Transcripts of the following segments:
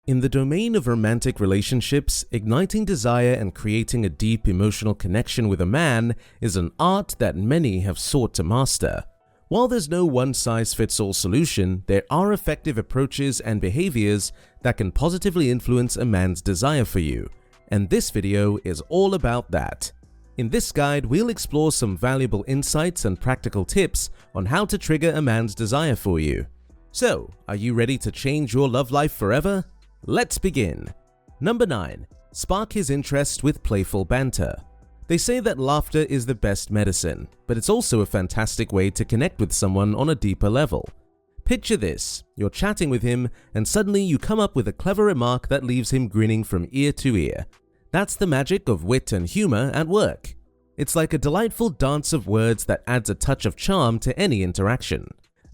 In the domain of romantic relationships, igniting desire and creating a deep emotional connection with a man is an art that many have sought to master. While there's no one-size-fits-all solution, there are effective approaches and behaviors that can positively influence a man's desire for you, and this video is all about that. In this guide, we'll explore some valuable insights and practical tips on how to trigger a man's desire for you. So, are you ready to change your love life forever? Let's begin. Number 9. Spark his interest with playful banter. They say that laughter is the best medicine, but it's also a fantastic way to connect with someone on a deeper level. Picture this: you're chatting with him and suddenly you come up with a clever remark that leaves him grinning from ear to ear. That's the magic of wit and humor at work. It's like a delightful dance of words that adds a touch of charm to any interaction.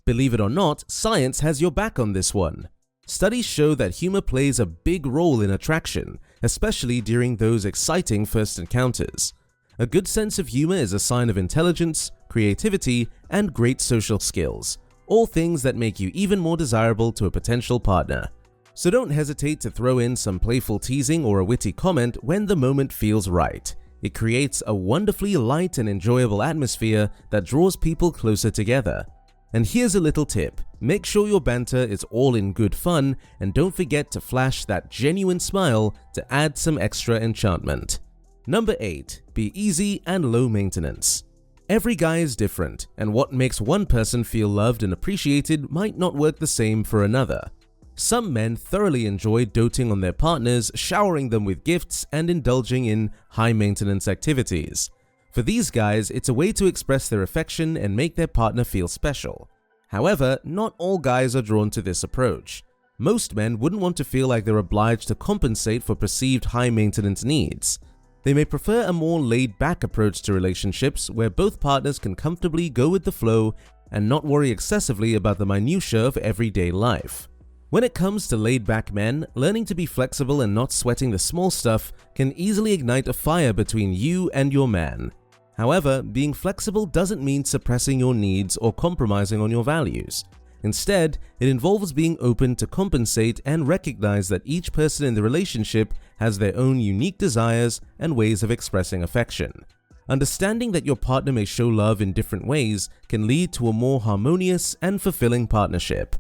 Believe it or not, science has your back on this one. Studies show that humor plays a big role in attraction, especially during those exciting first encounters. A good sense of humor is a sign of intelligence, creativity, and great social skills, all things that make you even more desirable to a potential partner. So don't hesitate to throw in some playful teasing or a witty comment when the moment feels right. It creates a wonderfully light and enjoyable atmosphere that draws people closer together. And here's a little tip: make sure your banter is all in good fun and don't forget to flash that genuine smile to add some extra enchantment. Number 8. Be easy and low maintenance. Every guy is different, and what makes one person feel loved and appreciated might not work the same for another. Some men thoroughly enjoy doting on their partners, showering them with gifts, and indulging in high-maintenance activities. For these guys, it's a way to express their affection and make their partner feel special. However, not all guys are drawn to this approach. Most men wouldn't want to feel like they're obliged to compensate for perceived high-maintenance needs. They may prefer a more laid-back approach to relationships where both partners can comfortably go with the flow and not worry excessively about the minutiae of everyday life. When it comes to laid-back men, learning to be flexible and not sweating the small stuff can easily ignite a fire between you and your man. However, being flexible doesn't mean suppressing your needs or compromising on your values. Instead, it involves being open to compensate and recognize that each person in the relationship has their own unique desires and ways of expressing affection. Understanding that your partner may show love in different ways can lead to a more harmonious and fulfilling partnership.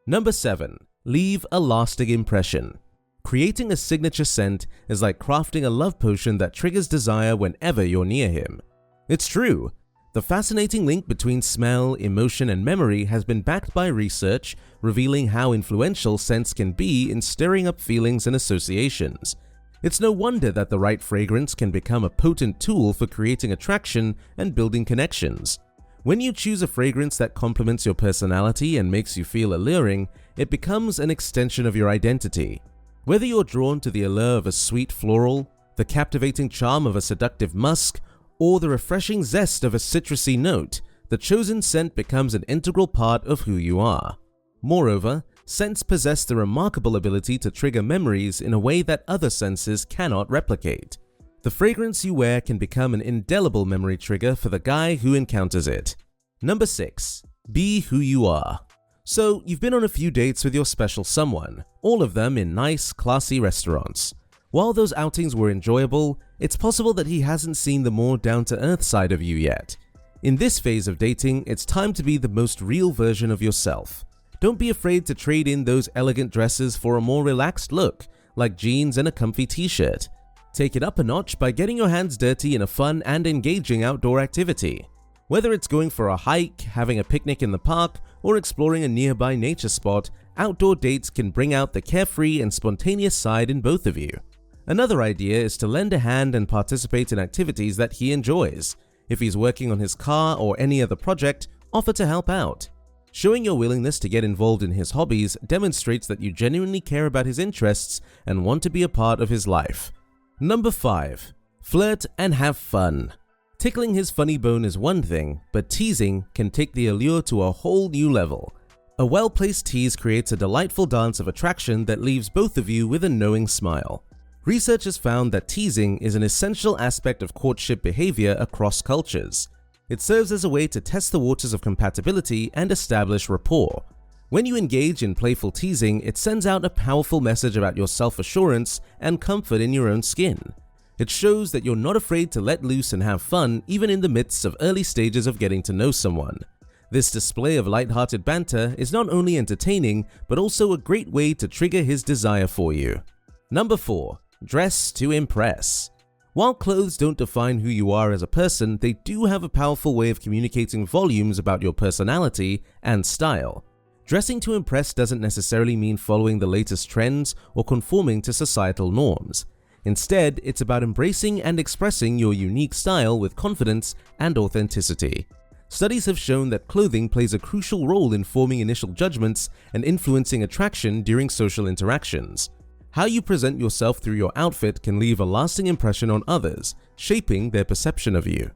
Number 7. Leave a lasting impression. Creating a signature scent is like crafting a love potion that triggers desire whenever you're near him. It's true. The fascinating link between smell, emotion, and memory has been backed by research revealing how influential scents can be in stirring up feelings and associations. It's no wonder that the right fragrance can become a potent tool for creating attraction and building connections. When you choose a fragrance that complements your personality and makes you feel alluring, it becomes an extension of your identity. Whether you're drawn to the allure of a sweet floral, the captivating charm of a seductive musk, or the refreshing zest of a citrusy note, the chosen scent becomes an integral part of who you are. Moreover, scents possess the remarkable ability to trigger memories in a way that other senses cannot replicate. The fragrance you wear can become an indelible memory trigger for the guy who encounters it. Number 6. Be who you are. So, you've been on a few dates with your special someone, all of them in nice, classy restaurants. While those outings were enjoyable, it's possible that he hasn't seen the more down-to-earth side of you yet. In this phase of dating, it's time to be the most real version of yourself. Don't be afraid to trade in those elegant dresses for a more relaxed look, like jeans and a comfy t-shirt. Take it up a notch by getting your hands dirty in a fun and engaging outdoor activity. Whether it's going for a hike, having a picnic in the park, or exploring a nearby nature spot, outdoor dates can bring out the carefree and spontaneous side in both of you. Another idea is to lend a hand and participate in activities that he enjoys. If he's working on his car or any other project, offer to help out. Showing your willingness to get involved in his hobbies demonstrates that you genuinely care about his interests and want to be a part of his life. Number 5. Flirt and have fun. Tickling his funny bone is one thing, but teasing can take the allure to a whole new level. A well-placed tease creates a delightful dance of attraction that leaves both of you with a knowing smile. Research has found that teasing is an essential aspect of courtship behavior across cultures. It serves as a way to test the waters of compatibility and establish rapport. When you engage in playful teasing, it sends out a powerful message about your self-assurance and comfort in your own skin. It shows that you're not afraid to let loose and have fun even in the midst of early stages of getting to know someone. This display of lighthearted banter is not only entertaining, but also a great way to trigger his desire for you. Number 4. Dress to impress. While clothes don't define who you are as a person, they do have a powerful way of communicating volumes about your personality and style. Dressing to impress doesn't necessarily mean following the latest trends or conforming to societal norms. Instead, it's about embracing and expressing your unique style with confidence and authenticity. Studies have shown that clothing plays a crucial role in forming initial judgments and influencing attraction during social interactions. How you present yourself through your outfit can leave a lasting impression on others, shaping their perception of you.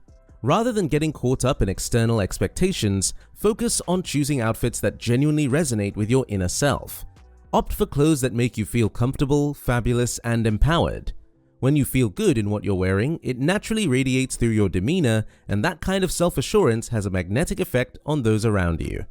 Rather than getting caught up in external expectations, focus on choosing outfits that genuinely resonate with your inner self. Opt for clothes that make you feel comfortable, fabulous, and empowered. When you feel good in what you're wearing, it naturally radiates through your demeanor, and that kind of self-assurance has a magnetic effect on those around you.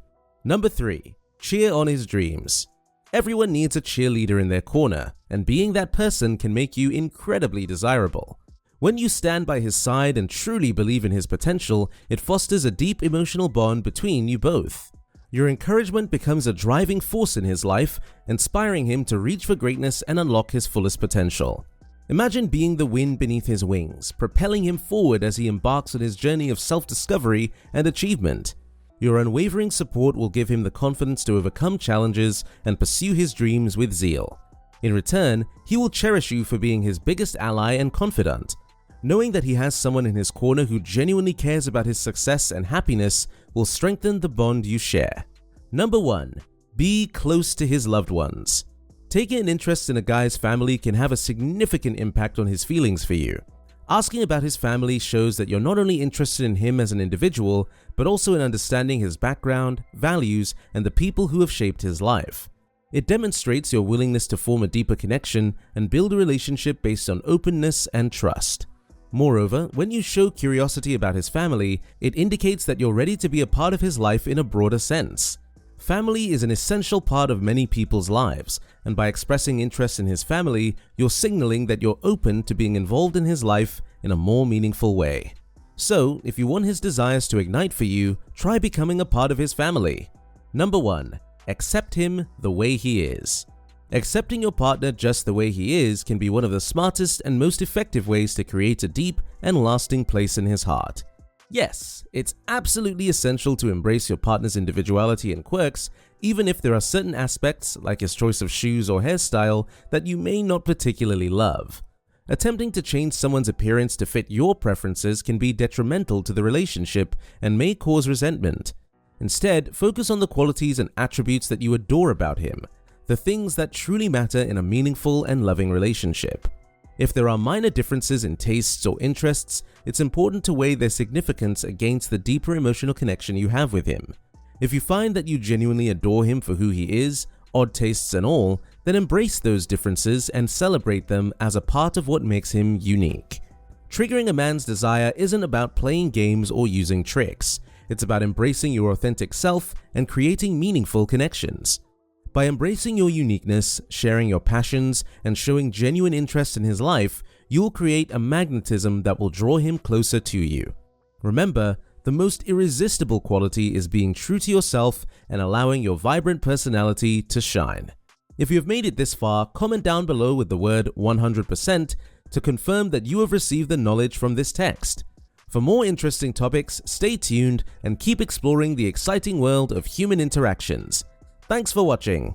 Number 3. Cheer on his dreams. Everyone needs a cheerleader in their corner, and being that person can make you incredibly desirable. When you stand by his side and truly believe in his potential, it fosters a deep emotional bond between you both. Your encouragement becomes a driving force in his life, inspiring him to reach for greatness and unlock his fullest potential. Imagine being the wind beneath his wings, propelling him forward as he embarks on his journey of self-discovery and achievement. Your unwavering support will give him the confidence to overcome challenges and pursue his dreams with zeal. In return, he will cherish you for being his biggest ally and confidant. Knowing that he has someone in his corner who genuinely cares about his success and happiness will strengthen the bond you share. Number 1. Be close to his loved ones. Taking an interest in a guy's family can have a significant impact on his feelings for you. Asking about his family shows that you're not only interested in him as an individual, but also in understanding his background, values, and the people who have shaped his life. It demonstrates your willingness to form a deeper connection and build a relationship based on openness and trust. Moreover, when you show curiosity about his family, it indicates that you're ready to be a part of his life in a broader sense. Family is an essential part of many people's lives, and by expressing interest in his family, you're signaling that you're open to being involved in his life in a more meaningful way. So, if you want his desires to ignite for you, try becoming a part of his family. Number 1. Accept him the way he is. Accepting your partner just the way he is can be one of the smartest and most effective ways to create a deep and lasting place in his heart. Yes, it's absolutely essential to embrace your partner's individuality and quirks, even if there are certain aspects, like his choice of shoes or hairstyle, that you may not particularly love. Attempting to change someone's appearance to fit your preferences can be detrimental to the relationship and may cause resentment. Instead, focus on the qualities and attributes that you adore about him, the things that truly matter in a meaningful and loving relationship. If there are minor differences in tastes or interests, it's important to weigh their significance against the deeper emotional connection you have with him. If you find that you genuinely adore him for who he is, odd tastes and all, then embrace those differences and celebrate them as a part of what makes him unique. Triggering a man's desire isn't about playing games or using tricks. It's about embracing your authentic self and creating meaningful connections. By embracing your uniqueness, sharing your passions, and showing genuine interest in his life, you'll create a magnetism that will draw him closer to you. Remember, the most irresistible quality is being true to yourself and allowing your vibrant personality to shine. If you've made it this far, comment down below with the word 100% to confirm that you have received the knowledge from this text. For more interesting topics, stay tuned and keep exploring the exciting world of human interactions. Thanks for watching.